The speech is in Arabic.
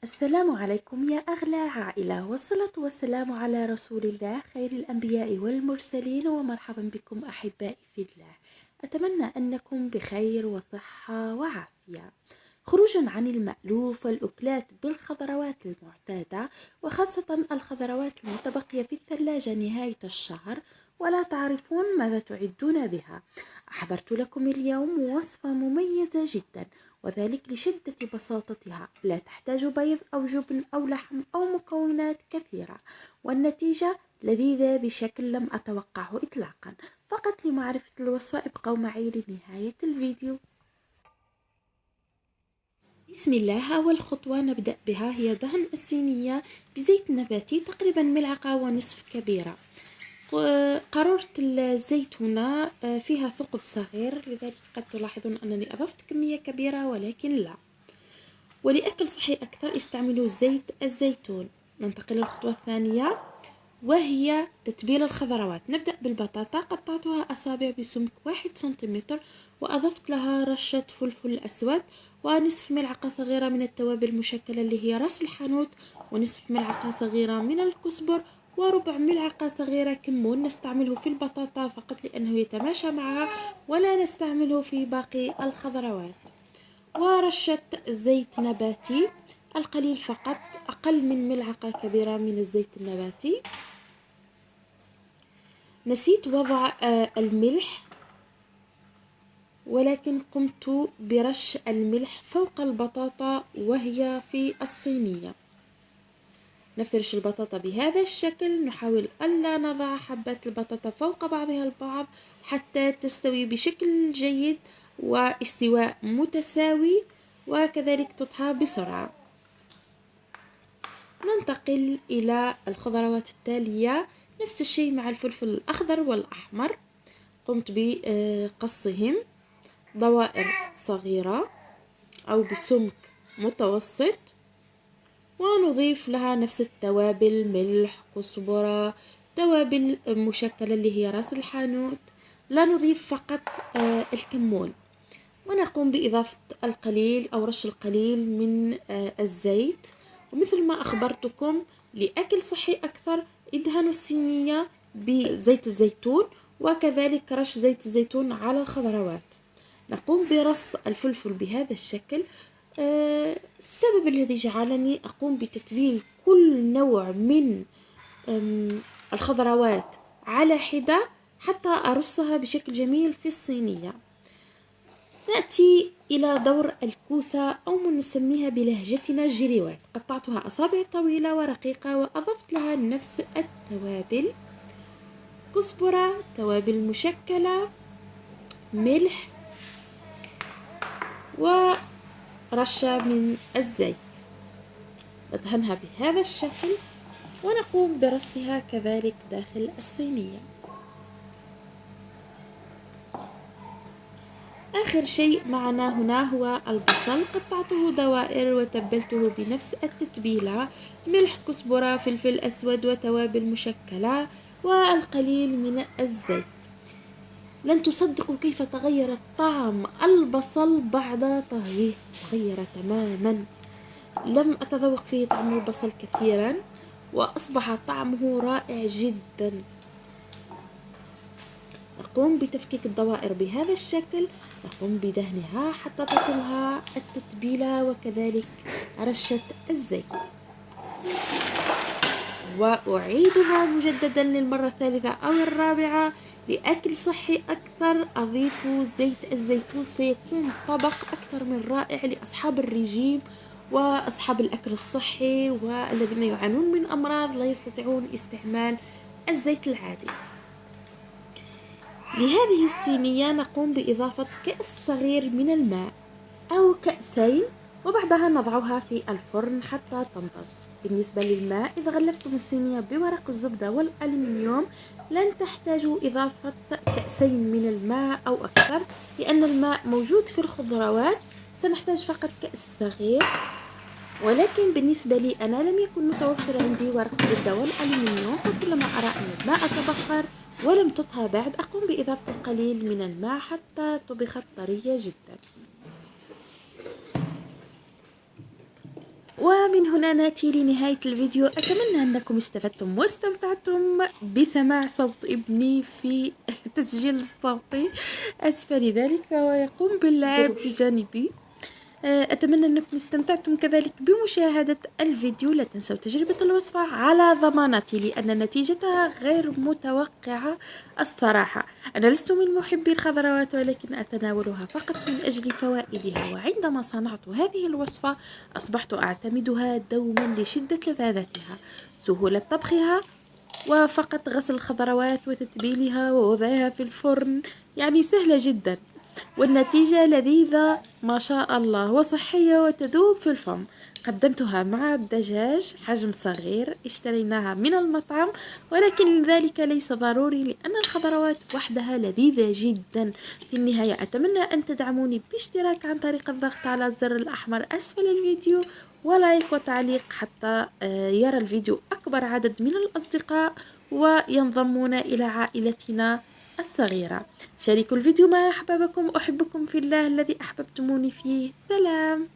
السلام عليكم يا أغلى عائلة، والصلاة والسلام على رسول الله خير الأنبياء والمرسلين، ومرحبا بكم أحبائي في الله. أتمنى أنكم بخير وصحة وعافية. خروجا عن المألوف والأكلات بالخضروات المعتادة، وخاصة الخضروات المتبقية في الثلاجة نهاية الشهر ولا تعرفون ماذا تعدون بها، أحضرت لكم اليوم وصفة مميزة جدا، وذلك لشدة بساطتها. لا تحتاج بيض أو جبن أو لحم أو مكونات كثيرة، والنتيجة لذيذة بشكل لم أتوقعه إطلاقا. فقط لمعرفة الوصفة ابقوا معي لنهاية الفيديو. بسم الله. أول خطوة نبدأ بها هي دهن الصينية بزيت نباتي، تقريبا ملعقة ونصف كبيرة. قارورة الزيت هنا فيها ثقب صغير، لذلك قد تلاحظون أنني أضفت كمية كبيرة، ولكن لا. ولأكل صحي أكثر استعملوا زيت الزيتون. ننتقل للخطوة الثانية وهي تتبيل الخضروات. نبدأ بالبطاطا، قطعتها أصابع بسمك 1 سنتيمتر، وأضفت لها رشة فلفل أسود ونصف ملعقة صغيرة من التوابل المشكلة اللي هي رأس الحانوت، ونصف ملعقة صغيرة من الكزبر، وربع ملعقة صغيرة كمون. نستعمله في البطاطا فقط لأنه يتماشى معها، ولا نستعمله في باقي الخضروات. ورشة زيت نباتي القليل فقط، أقل من ملعقة كبيرة من الزيت النباتي. نسيت وضع الملح، ولكن قمت برش الملح فوق البطاطا وهي في الصينية. نفرش البطاطا بهذا الشكل، نحاول ألا نضع حبات البطاطا فوق بعضها البعض حتى تستوي بشكل جيد واستواء متساوي، وكذلك تطهى بسرعة. ننتقل إلى الخضروات التالية، نفس الشيء مع الفلفل الأخضر والأحمر. قمت بقصهم دوائر صغيرة أو بسمك متوسط، ونضيف لها نفس التوابل، ملح، كزبرة، توابل مشكلة اللي هي رأس الحانوت. لا نضيف فقط الكمون، ونقوم بإضافة القليل أو رش القليل من الزيت. ومثل ما أخبرتكم، لأكل صحي أكثر ادهنوا الصينية بزيت الزيتون، وكذلك رش زيت الزيتون على الخضروات. نقوم برص الفلفل بهذا الشكل. السبب الذي جعلني أقوم بتتبيل كل نوع من الخضروات على حدة حتى أرصها بشكل جميل في الصينية. نأتي إلى دور الكوسة، أو من نسميها بلهجتنا الجريوات. قطعتها أصابع طويلة ورقيقة، وأضفت لها نفس التوابل، كزبرة، توابل مشكلة، ملح، ورشة من الزيت. ندهنها بهذا الشكل، ونقوم برصها كذلك داخل الصينية. آخر شيء معنا هنا هو البصل. قطعته دوائر وتبلته بنفس التتبيلة، ملح، كزبرة، فلفل أسود، وتوابل مشكلة، والقليل من الزيت. لن تصدقوا كيف تغير طعم البصل بعد طهيه، تغير تماما. لم أتذوق فيه طعم البصل كثيرا، وأصبح طعمه رائع جدا. نقوم بتفكيك الدوائر بهذا الشكل، نقوم بدهنها حتى تصلها التتبيلة، وكذلك رشة الزيت. وأعيدها مجددا للمرة الثالثة أو الرابعة. لأكل صحي أكثر أضيفوا زيت الزيتون، سيكون طبق أكثر من رائع لأصحاب الرجيم وأصحاب الأكل الصحي، والذين يعانون من أمراض لا يستطيعون استعمال الزيت العادي. لهذه الصينية نقوم بإضافة كأس صغير من الماء أو كأسين، وبعدها نضعها في الفرن حتى تنضج. بالنسبة للماء، إذا غلفتم الصينية بورق الزبدة والألمنيوم لن تحتاجوا إضافة كأسين من الماء أو أكثر، لأن الماء موجود في الخضروات. سنحتاج فقط كأس صغير، ولكن بالنسبة لي أنا لم يكن متوفر عندي ورق الزبدة والألمنيوم، فكلما أرى أن الماء تبخر ولم تطهى بعد أقوم بإضافة القليل من الماء حتى طبخت طرية جدا. ومن هنا ناتي لنهاية الفيديو. أتمنى أنكم استفدتم واستمتعتم بسماع صوت ابني في التسجيل الصوتي. أسفة لذلك، فهو يقوم باللعب بجانبي. أتمنى أنكم استمتعتم كذلك بمشاهدة الفيديو. لا تنسوا تجربة الوصفة على ضمانتي، لأن نتيجتها غير متوقعة الصراحة. أنا لست من محبي الخضروات، ولكن أتناولها فقط من أجل فوائدها، وعندما صنعت هذه الوصفة أصبحت أعتمدها دوما لشدة لذاذتها، سهولة طبخها، وفقط غسل الخضروات وتتبيلها ووضعها في الفرن، يعني سهلة جدا، والنتيجة لذيذة ما شاء الله وصحية وتذوب في الفم. قدمتها مع الدجاج حجم صغير اشتريناها من المطعم، ولكن ذلك ليس ضروري لأن الخضروات وحدها لذيذة جدا. في النهاية أتمنى أن تدعموني باشتراك عن طريق الضغط على الزر الأحمر أسفل الفيديو، ولايك وتعليق حتى يرى الفيديو أكبر عدد من الأصدقاء وينضمون إلى عائلتنا الصغيرة. شاركوا الفيديو مع أحبابكم. أحبكم في الله الذي أحببتموني فيه. سلام.